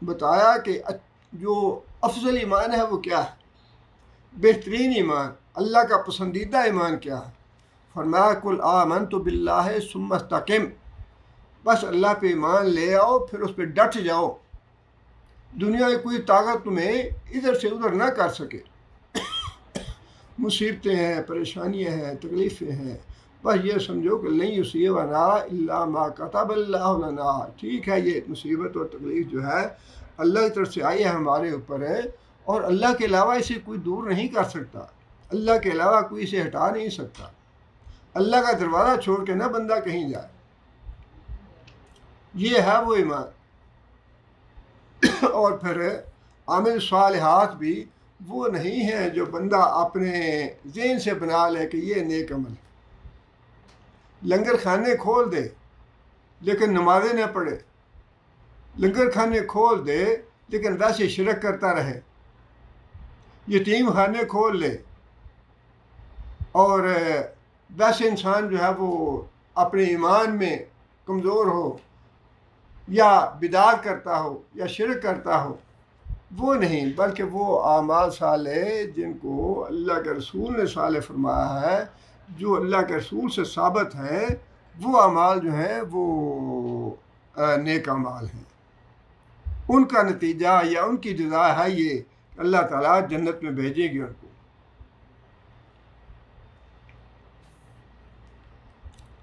بتایا کہ جو افضل ایمان ہے وہ کیا ہے، بہترین ایمان، اللہ کا پسندیدہ ایمان کیا ہے؟ فرمایا کل آمنت باللہ ثم استقم، بس اللہ پہ ایمان لے آؤ پھر اس پہ ڈٹ جاؤ۔ دنیا کی کوئی طاقت تمہیں ادھر سے ادھر نہ کر سکے۔ مصیبتیں ہیں، پریشانیاں ہیں، تکلیفیں ہیں، بس یہ سمجھو کہ لن یصیبنا الا ما کتب اللہ لنا۔ ٹھیک ہے، یہ مصیبت اور تکلیف جو ہے اللہ کی طرف سے آئی ہے ہمارے اوپر ہے، اور اللہ کے علاوہ اسے کوئی دور نہیں کر سکتا، اللہ کے علاوہ کوئی اسے ہٹا نہیں سکتا۔ اللہ کا دروازہ چھوڑ کے نہ بندہ کہیں جائے، یہ ہے وہ ایمان۔ اور پھر عامل صالحات بھی وہ نہیں ہیں جو بندہ اپنے ذہن سے بنا لے کہ یہ نیک عمل ہے۔ لنگر خانے کھول دے لیکن نمازیں نہ پڑھے، لنگر خانے کھول دے لیکن ویسے شرک کرتا رہے، یتیم خانے کھول لے اور ویسے انسان جو ہے وہ اپنے ایمان میں کمزور ہو یا بدعت کرتا ہو یا شرک کرتا ہو، وہ نہیں، بلکہ وہ اعمال صالح جن کو اللہ کے رسول نے صالح فرمایا ہے، جو اللہ کے رسول سے ثابت ہیں، وہ اعمال جو ہیں وہ نیک اعمال ہیں۔ ان کا نتیجہ یا ان کی جزا ہے یہ کہ اللہ تعالیٰ جنت میں بھیجے گی ان کو۔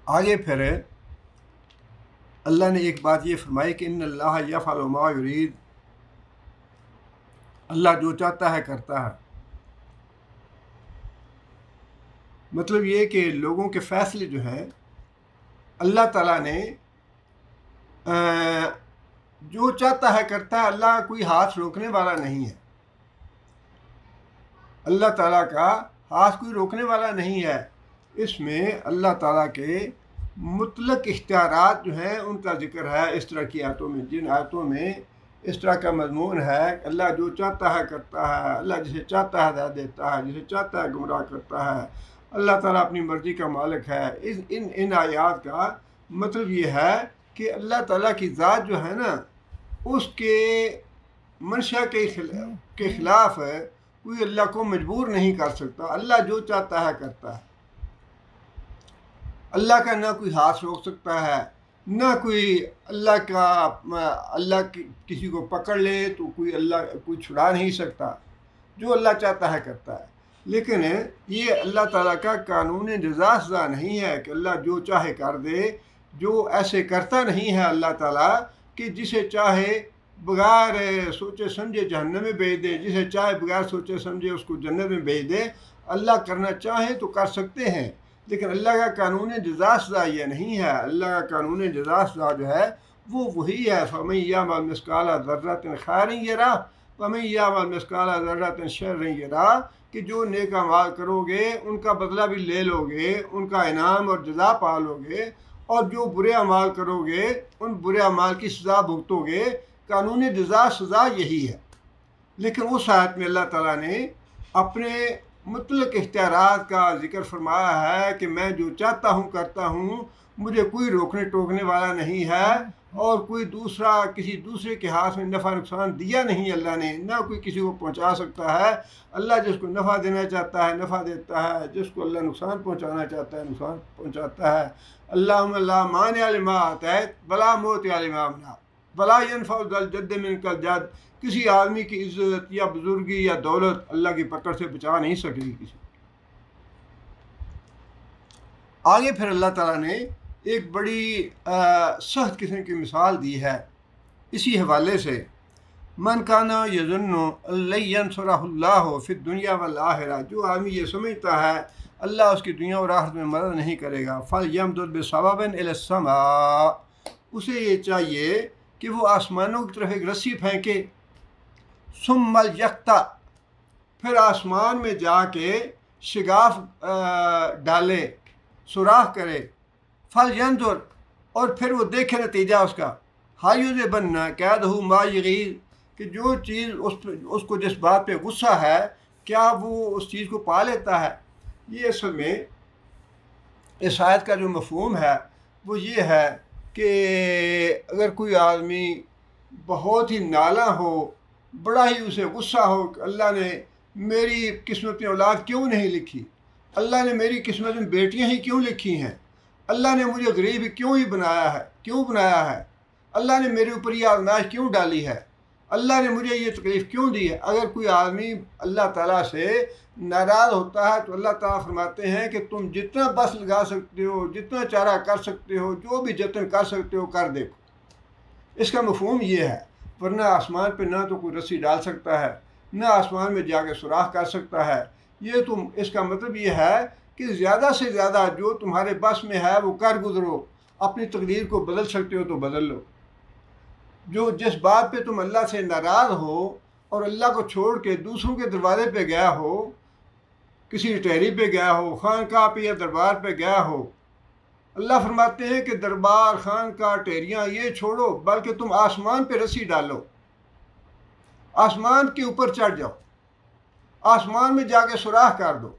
آگے پھر اللہ نے ایک بات یہ فرمائی کہ ان اللہ یفعل ما یرید، اللہ جو چاہتا ہے کرتا ہے۔ مطلب یہ کہ لوگوں کے فیصلے جو ہیں اللہ تعالیٰ نے جو چاہتا ہے کرتا ہے، اللہ کا کوئی ہاتھ روکنے والا نہیں ہے، اللہ تعالیٰ کا ہاتھ کوئی روکنے والا نہیں ہے۔ اس میں اللہ تعالیٰ کے مطلق اختیارات جو ہیں ان کا ذکر ہے اس طرح کی آیتوں میں، جن آیتوں میں اس طرح کا مضمون ہے کہ اللہ جو چاہتا ہے کرتا ہے، اللہ جسے چاہتا ہے ہدایت دیتا ہے، جسے چاہتا ہے گمراہ کرتا ہے، اللہ تعالیٰ اپنی مرضی کا مالک ہے۔ ان آیات کا مطلب یہ ہے کہ اللہ تعالیٰ کی ذات جو ہے نا، اس کے منشا کے خلاف کوئی اللہ کو مجبور نہیں کر سکتا، اللہ جو چاہتا ہے کرتا ہے۔ اللہ کا نہ کوئی ہاتھ روک سکتا ہے، نہ کوئی اللہ کسی کو پکڑ لے تو کوئی چھڑا نہیں سکتا، جو اللہ چاہتا ہے کرتا ہے۔ لیکن یہ اللہ تعالیٰ کا قانون جزا سزا نہیں ہے کہ اللہ جو چاہے کر دے، جو ایسے کرتا نہیں ہے اللہ تعالیٰ کہ جسے چاہے بغیر سوچے سمجھے جہنم میں بھیج دے، جسے چاہے بغیر سوچے سمجھے اس کو جنت میں بھیج دے۔ اللہ کرنا چاہے تو کر سکتے ہیں، لیکن اللہ کا قانون جزا سزا یہ نہیں ہے۔ اللہ کا قانون جزا سزا جو ہے وہ وہی ہے، فَمَن يَعْمَلْ مِثْقَالَ ذَرَّةٍ خَيْرًا يَرَهُ وَمَن يَعْمَلْ مِثْقَالَ ذَرَّةٍ شَرًّا يَرَهُ، کہ جو نیک اعمال کرو گے ان کا بدلہ بھی لے لو گے، ان کا انعام اور جزا پا لو گے، اور جو برے اعمال کرو گے ان برے اعمال کی سزا بھگتو گے۔ قانون جزا سزا یہی ہے۔ لیکن اس آیت میں اللہ تعالیٰ نے اپنے مطلق اختیارات کا ذکر فرمایا ہے کہ میں جو چاہتا ہوں کرتا ہوں، مجھے کوئی روکنے ٹوکنے والا نہیں ہے، اور کوئی دوسرا کسی دوسرے کے ہاتھ میں نفع نقصان دیا نہیں اللہ نے، نہ کوئی کسی کو پہنچا سکتا ہے۔ اللہ جس کو نفع دینا چاہتا ہے نفع دیتا ہے، جس کو اللہ نقصان پہنچانا چاہتا ہے نقصان پہنچاتا ہے۔ اللہم لا مانع لما اعطیت ولا معطی لما منعت ولا ينفع ذا الجد منک الجد۔ کسی آدمی کی عزت یا بزرگی یا دولت اللہ کی پکڑ سے بچا نہیں سکے گی کسی۔ آگے پھر اللہ تعالیٰ نے ایک بڑی سخت قسم کی مثال دی ہے اسی حوالے سے، من کان یظن لن ینصرہ اللہ فی الدنیا والآخرہ، جو آدمی یہ سمجھتا ہے اللہ اس کی دنیا اور آخرت میں مدد نہیں کرے گا، فلیمدد بسبب الی السماء، اسے یہ چاہیے کہ وہ آسمانوں کی طرف ایک رسی پھینکے، ثم الیقطع، پھر آسمان میں جا کے شگاف ڈالے، سوراخ کرے، فلینظر، اور پھر وہ دیکھے نتیجہ اس کا، ہل یذہبن کیدہ ما یغیظ، کہ جو چیز اس کو جس بات پہ غصہ ہے کیا وہ اس چیز کو پا لیتا ہے۔ یہ اصل میں اس آیت کا جو مفہوم ہے وہ یہ ہے کہ اگر کوئی آدمی بہت ہی نالاں ہو، بڑا ہی اسے غصہ ہو کہ اللہ نے میری قسمت میں اولاد کیوں نہیں لکھی، اللہ نے میری قسمت میں بیٹیاں ہی کیوں لکھی ہیں، اللہ نے مجھے غریب کیوں ہی بنایا ہے، اللہ نے میرے اوپر یہ آزمائش کیوں ڈالی ہے، اللہ نے مجھے یہ تکلیف کیوں دی ہے؟ اگر کوئی آدمی اللہ تعالیٰ سے ناراض ہوتا ہے تو اللہ تعالیٰ فرماتے ہیں کہ تم جتنا بس لگا سکتے ہو، جتنا چارہ کر سکتے ہو، جو بھی جتن کر سکتے ہو کر دیکھو۔ اس کا مفہوم یہ ہے، ورنہ آسمان پہ نہ تو کوئی رسی ڈال سکتا ہے، نہ آسمان میں جا کے سوراخ کر سکتا ہے۔ یہ تم اس کا مطلب یہ ہے کہ زیادہ سے زیادہ جو تمہارے بس میں ہے وہ کر گزرو، اپنی تقدیر کو بدل سکتے ہو تو بدل لو۔ جو جس بات پہ تم اللہ سے ناراض ہو اور اللہ کو چھوڑ کے دوسروں کے دروازے پہ گیا ہو، کسی ٹہری پہ گیا ہو، خانقاہ پہ یا دربار پہ گیا ہو، اللہ فرماتے ہیں کہ دربار، خانقاہ، ٹہریاں یہ چھوڑو، بلکہ تم آسمان پہ رسی ڈالو، آسمان کے اوپر چڑھ جاؤ، آسمان میں جا کے سوراخ کر دو،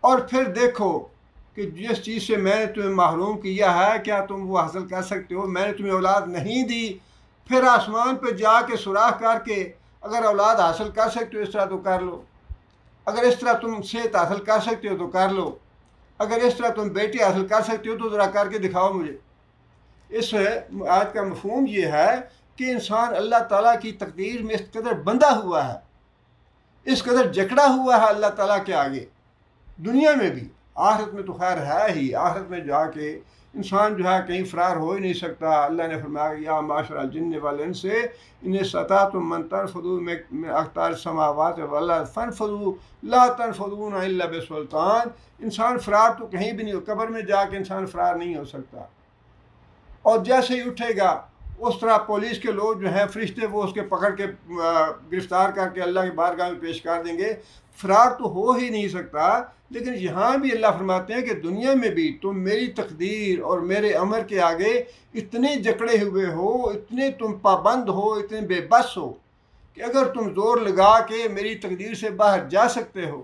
اور پھر دیکھو کہ جس چیز سے میں نے تمہیں محروم کیا ہے کیا تم وہ حاصل کر سکتے ہو؟ میں نے تمہیں اولاد نہیں دی، پھر آسمان پہ جا کے سوراخ کر کے اگر اولاد حاصل کر سکتے ہو اس طرح تو کر لو، اگر اس طرح تم صحت حاصل کر سکتے ہو تو کر لو، اگر اس طرح تم بیٹی حاصل کر سکتے ہو تو ذرا کر کے دکھاؤ مجھے۔ اس آیت کا مفہوم یہ ہے کہ انسان اللہ تعالیٰ کی تقدیر میں اس قدر بندھا ہوا ہے، اس قدر جکڑا ہوا ہے اللہ تعالیٰ کے آگے، دنیا میں بھی، آخرت میں تو خیر ہے ہی، آخرت میں جا کے انسان جو ہے کہیں فرار ہو ہی نہیں سکتا۔ اللہ نے فرمایا یا معاشر الجن والانس ان استطعتم من تنفذوا من اقطار السماوات والارض فانفذوا لا تنفذون الا بسلطان۔ انسان فرار تو کہیں بھی نہیں ہو، قبر میں جا کے انسان فرار نہیں ہو سکتا، اور جیسے ہی اٹھے گا اس طرح پولیس کے لوگ جو ہیں فرشتے وہ اس کے پکڑ کے گرفتار کر کے اللہ کی بارگاہ میں پیش کر دیں گے، فرار تو ہو ہی نہیں سکتا۔ لیکن یہاں بھی اللہ فرماتے ہیں کہ دنیا میں بھی تم میری تقدیر اور میرے امر کے آگے اتنے جکڑے ہوئے ہو، اتنے تم پابند ہو، اتنے بے بس ہو کہ اگر تم زور لگا کے میری تقدیر سے باہر جا سکتے ہو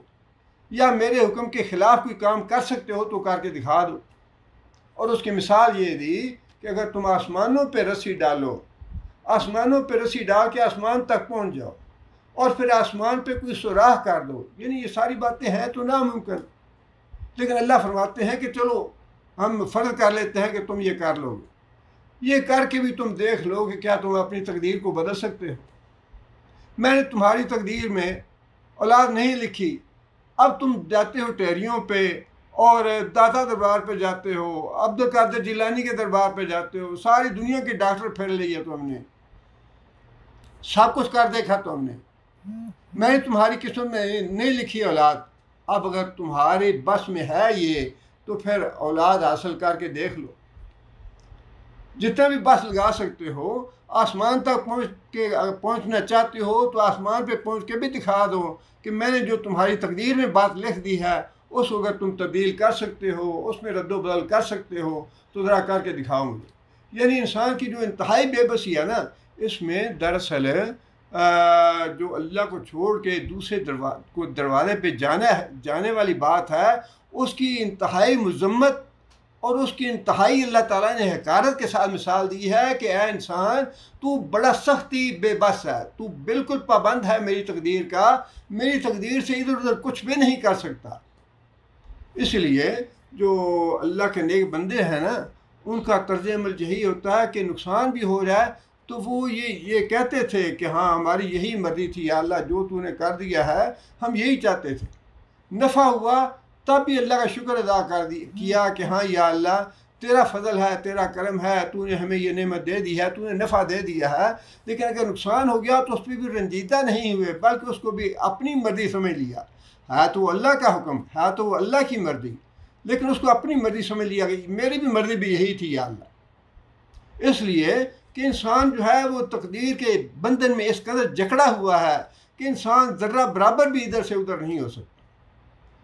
یا میرے حکم کے خلاف کوئی کام کر سکتے ہو تو کر کے دکھا دو۔ اور اس کی مثال یہ دی کہ اگر تم آسمانوں پہ رسی ڈالو، آسمانوں پہ رسی ڈال کے آسمان تک پہنچ جاؤ اور پھر آسمان پہ کوئی سوراخ کر دو، یعنی یہ ساری باتیں ہیں تو ناممکن، لیکن اللہ فرماتے ہیں کہ چلو ہم فرض کر لیتے ہیں کہ تم یہ کر لو گے، یہ کر کے بھی تم دیکھ لو کہ کیا تم اپنی تقدیر کو بدل سکتے ہو۔ میں نے تمہاری تقدیر میں اولاد نہیں لکھی، اب تم جاتے ہو ٹہریوں پہ اور داتا دربار پہ جاتے ہو، عبد القادر جیلانی کے دربار پہ جاتے ہو، ساری دنیا کے ڈاکٹر پھیر لیے تو ہم نے، سب کچھ کر دیکھا تو ہم نے، میں نے تمہاری قسمت میں نہیں لکھی اولاد، اب اگر تمہارے بس میں ہے یہ تو پھر اولاد حاصل کر کے دیکھ لو، جتنا بھی بس لگا سکتے ہو، آسمان تک پہنچنا چاہتے ہو تو آسمان پہ پہنچ کے بھی دکھا دو کہ میں نے جو تمہاری تقدیر میں بات لکھ دی ہے اس کو اگر تم تبدیل کر سکتے ہو، اس میں رد و بدل کر سکتے ہو تو ذرا کر کے دکھاؤ مجھے۔ یعنی انسان کی جو انتہائی بے بسی ہے نا، اس میں دراصل جو اللہ کو چھوڑ کے دوسرے دروازے پہ جانے والی بات ہے، اس کی انتہائی مذمت اور اس کی انتہائی اللہ تعالیٰ نے حقارت کے ساتھ مثال دی ہے کہ اے انسان تو بڑا سختی بے بس ہے، تو بالکل پابند ہے میری تقدیر کا، میری تقدیر سے ادھر ادھر کچھ بھی نہیں کر سکتا۔ اس لیے جو اللہ کے نیک بندے ہیں نا، ان کا طرز عمل یہی ہوتا ہے کہ نقصان بھی ہو جائے تو وہ یہ کہتے تھے کہ ہاں ہماری یہی مرضی تھی یا اللہ، جو تو نے کر دیا ہے ہم یہی چاہتے تھے۔ نفع ہوا تب بھی اللہ کا شکر ادا کیا کہ ہاں یا اللہ تیرا فضل ہے، تیرا کرم ہے، تو نے ہمیں یہ نعمت دے دی ہے، تو نے نفع دے دیا ہے۔ لیکن اگر نقصان ہو گیا تو اس پہ بھی رنجیدہ نہیں ہوئے، بلکہ اس کو بھی اپنی مرضی سمجھ لیا، ہے تو اللہ کا حکم، ہے تو اللہ کی مرضی، لیکن اس کو اپنی مرضی سمجھ لیا کہ میری بھی مرضی بھی یہی تھی یا اللہ۔ اس لیے کہ انسان جو ہے وہ تقدیر کے بندھن میں اس قدر جکڑا ہوا ہے کہ انسان ذرہ برابر بھی ادھر سے ادھر نہیں ہو سکتا۔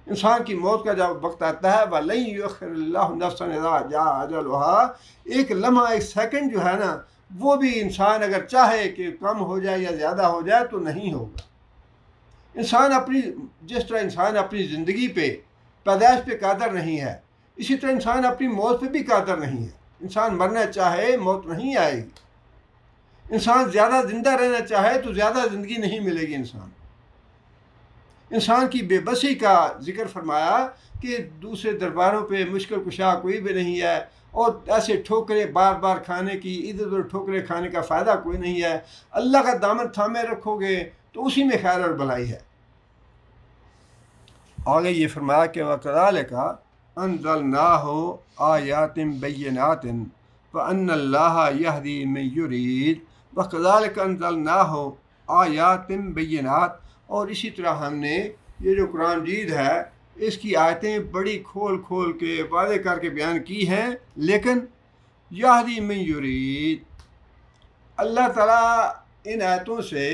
انسان کی موت کا جب وقت آتا ہے وَلَن يُؤَخِّرَ اللَّهُ نَفْسًا إِذَا جَاءَ أَجَلُهَا، ایک لمحہ، ایک سیکنڈ جو ہے نا، وہ بھی انسان اگر چاہے کہ کم ہو جائے یا زیادہ ہو جائے تو نہیں ہوگا۔ انسان جس طرح انسان اپنی زندگی پہ، پیدائش پہ قادر نہیں ہے، اسی طرح انسان اپنی موت پہ بھی قادر نہیں ہے۔ انسان مرنا چاہے موت نہیں آئے گی، انسان زیادہ زندہ رہنا چاہے تو زیادہ زندگی نہیں ملے گی۔ انسان کی بے بسی کا ذکر فرمایا کہ دوسرے درباروں پہ مشکل کشا کوئی بھی نہیں ہے، اور ایسے ٹھوکریں بار بار کھانے کی، ادھر ادھر ٹھوکریں کھانے کا فائدہ کوئی نہیں ہے۔ اللہ کا دامن تھامے رکھو گے تو اسی میں خیر اور بھلائی ہے۔ آگے یہ فرمایا کہ وَكَذَلِكَ أَنزَلْنَاهُ آيَاتٍ بَيِّنَاتٍ وَأَنَّ اللَّهَ يَهْدِي مَن يُرِيدُ وَكَذَلِكَ أَنزَلْنَاهُ آيَاتٍ بَيِّنَاتٍ، اور اسی طرح ہم نے یہ جو قرآن مجید ہے اس کی آیتیں بڑی کھول کھول کے واضح کر کے بیان کی ہیں، لیکن یہدی من یرید، اللہ تعالیٰ ان آیتوں سے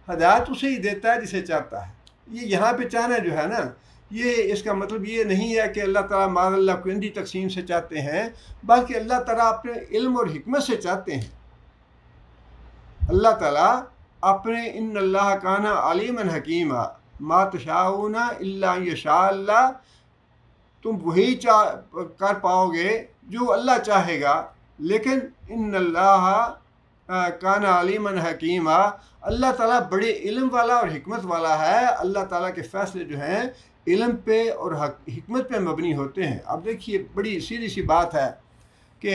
ہدایت اسے ہی دیتا ہے جسے چاہتا ہے۔ یہ یہاں پہ چاہنا جو ہے نا، یہ اس کا مطلب یہ نہیں ہے کہ اللہ تعالیٰ معاذ اللہ کو اندھی تقسیم سے چاہتے ہیں، بلکہ اللہ تعالیٰ اپنے علم اور حکمت سے چاہتے ہیں۔ اللہ تعالیٰ اپنے ان اللہ کان علیما حکیما ما تشاءون الا ان یشاء اللہ، تم وہی کر پاؤ گے جو اللہ چاہے گا، لیکن ان اللہ کان علیما حکیما، اللہ تعالیٰ بڑے علم والا اور حکمت والا ہے۔ اللہ تعالیٰ کے فیصلے جو ہیں علم پہ اور حکمت پہ مبنی ہوتے ہیں۔ اب دیکھیے بڑی سیدھی سی بات ہے کہ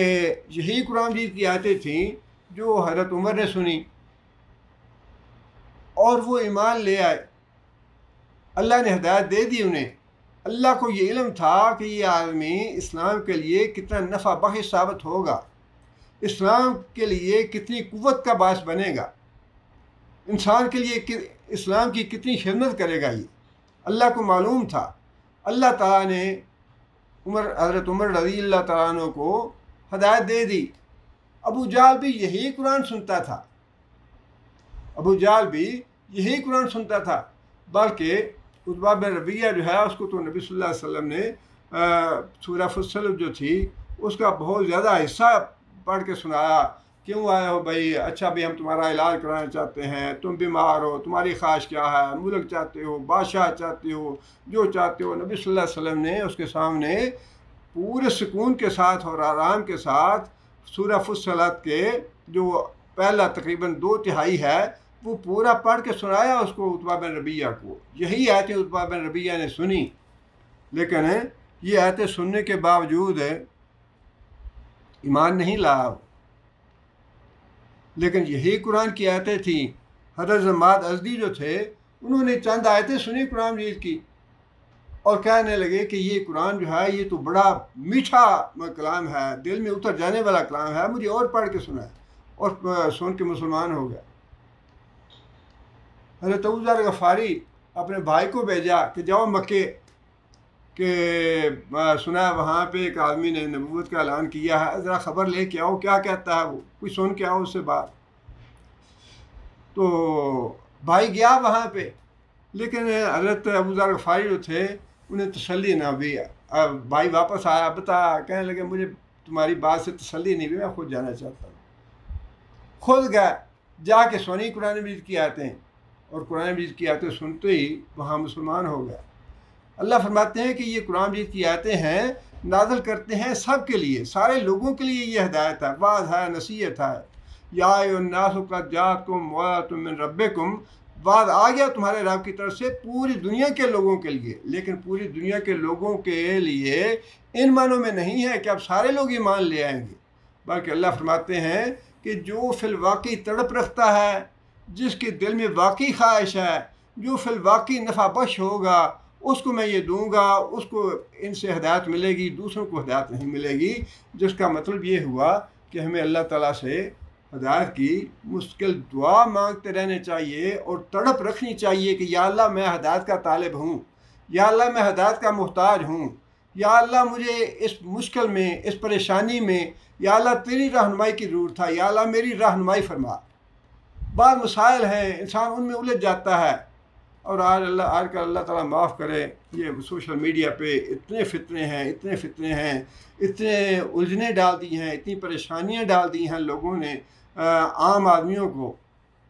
یہی قرآن مجید کی آیتیں تھیں جو حضرت عمر نے سنی اور وہ ایمان لے آئے، اللہ نے ہدایت دے دی انہیں۔ اللہ کو یہ علم تھا کہ یہ آدمی اسلام کے لیے کتنا نفع بخش ثابت ہوگا، اسلام کے لیے کتنی قوت کا باعث بنے گا، انسان کے لیے اسلام کی کتنی خدمت کرے گا، یہ اللہ کو معلوم تھا۔ اللہ تعالیٰ نے حضرت عمر رضی اللہ تعالیٰ عنہ کو ہدایت دے دی۔ ابو جہل بھی یہی قرآن سنتا تھا، ابو جہل بھی یہی قرآن سنتا تھا، بلکہ عتبہ بن ربیعہ جو ہے اس کو تو نبی صلی اللہ علیہ وسلم نے سورہ فصلت جو تھی اس کا بہت زیادہ حصہ پڑھ کے سنایا۔ کیوں آئے ہو بھائی؟ اچھا بھی ہم تمہارا علاج کرانا چاہتے ہیں، تم بیمار ہو، تمہاری خواہش کیا ہے، ملک چاہتے ہو، بادشاہ چاہتے ہو، جو چاہتے ہو۔ نبی صلی اللہ علیہ وسلم نے اس کے سامنے پورے سکون کے ساتھ اور آرام کے ساتھ سورہ فصلت کے جو پہلا تقریباً 2/3 ہے وہ پورا پڑھ کے سنایا اس کو، عتبہ بن ربیعہ کو۔ یہی آیتیں عتبہ بن ربیعہ نے سنی، لیکن یہ آیتیں سننے کے باوجود ایمان نہیں لایا۔ لیکن یہی قرآن کی آیتیں تھیں۔ حضرت زماد ازدی جو تھے انہوں نے چند آیتیں سنی قرآن مجید کی اور کہنے لگے کہ یہ قرآن جو ہے یہ تو بڑا میٹھا کلام ہے، دل میں اتر جانے والا کلام ہے، مجھے اور پڑھ کے سنا ہے، اور سن کے مسلمان ہو گیا۔ حضرت ابو ذر غفاری اپنے بھائی کو بھیجا کہ جاؤ مکے، کہ سنا وہاں پہ ایک آدمی نے نبوت کا اعلان کیا ہے، ذرا خبر لے کے آؤ کیا کہتا ہے وہ، کوئی سن کے آؤ اس سے بات۔ تو بھائی گیا وہاں پہ، لیکن حضرت ابو ذر غفاری جو تھے انہیں تسلی نہ ہوئی۔ بھائی واپس آیا، بتا کہنے لگے مجھے تمہاری بات سے تسلی نہیں ہوئی، میں خود جانا چاہتا ہوں۔ خود گئے، جا کے سنی قرآن مجید کی آیتیں، اور قرآن مجید کی آیتیں سنتے ہی وہاں مسلمان ہو گیا۔ اللہ فرماتے ہیں کہ یہ قرآن مجید کی آیتیں ہیں، نازل کرتے ہیں سب کے لیے، سارے لوگوں کے لیے یہ ہدایت ہے، واعظ ہے، نصیحت ہے۔ یا ایھا الناس قد جاءتکم موعظۃ من ربکم، واعظ آ گیا تمہارے رب کی طرف سے پوری دنیا کے لوگوں کے لیے، لیکن پوری دنیا کے لوگوں کے لیے ان معنوں میں نہیں ہے کہ اب سارے لوگ ایمان لے آئیں گے، بلکہ اللہ فرماتے ہیں کہ جو فی الواقع تڑپ رکھتا ہے، جس کے دل میں واقعی خواہش ہے، جو فی الواقع نفع بخش ہوگا، اس کو میں یہ دوں گا، اس کو ان سے ہدایت ملے گی، دوسروں کو ہدایت نہیں ملے گی۔ جس کا مطلب یہ ہوا کہ ہمیں اللہ تعالیٰ سے ہدایت کی مشکل دعا مانگتے رہنے چاہیے اور تڑپ رکھنی چاہیے کہ یا اللہ میں ہدایت کا طالب ہوں، یا اللہ میں ہدایت کا محتاج ہوں، یا اللہ مجھے اس مشکل میں، اس پریشانی میں، یا اللہ تیری رہنمائی کی ضرورت ہے، یا اللہ میری رہنمائی فرما۔ بعض مسائل ہیں انسان ان میں الجھ جاتا ہے، اور آج کل اللہ تعالیٰ معاف کرے، یہ سوشل میڈیا پہ اتنے فتنے ہیں، اتنے الجھنیں ڈال دی ہیں، اتنی پریشانیاں ڈال دی ہیں لوگوں نے عام آدمیوں کو۔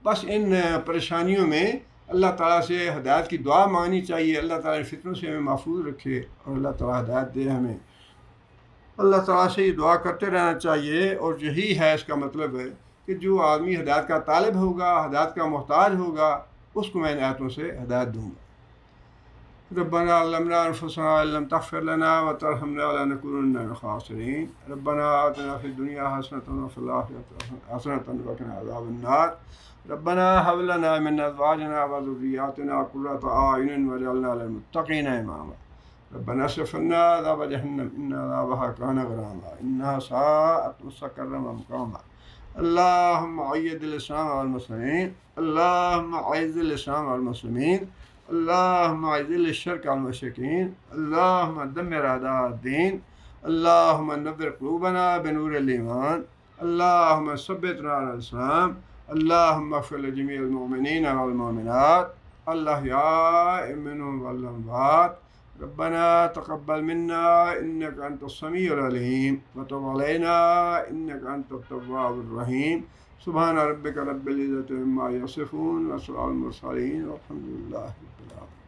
بس ان پریشانیوں میں اللہ تعالیٰ سے ہدایت کی دعا مانگنی چاہیے، اللہ تعالیٰ ان فتنوں سے ہمیں محفوظ رکھے اور اللہ تعالیٰ ہدایت دے ہمیں۔ اللہ تعالیٰ سے یہ دعا کرتے رہنا چاہیے، اور یہی ہے اس کا مطلب ہے کہ جو آدمی ہدایت کا طالب ہوگا، ہدایت کا محتاج ہوگا، اس کو میں ان آیتوں سے ہدایت دوں گا۔ ربنا ظلمنا أنفسنا وإن لم تغفر لنا وترحمنا لنكونن من الخاسرين ربنا آتنا في الدنيا حسنة وفي الآخرة حسنة وقنا عذاب النار ربنا هب لنا من أزواجنا وذرياتنا قرة أعين واجعلنا للمتقين إماما ربنا اصرف عنا عذاب جهنم إن عذابها كان غراما إنها ساءت مستقرا ومقاما اللهم أيد الإسلام والمسلمين اللهم أعز الإسلام والمسلمين اللهم أذل الشرك والمشركين اللهم دمر أعداء الدين اللهم نور قلوبنا بنور الإيمان اللهم ثبتنا على الإسلام اللهم اغفر لجميع المؤمنين والمؤمنات الأحياء منهم والأموات ربنا تقبل منا إنك أنت السميع العليم وتب علينا إنك أنت التواب الرحيم سبحان ربك رب العزة عما يصفون وسلام على المرسلين والحمد لله رب العالمين.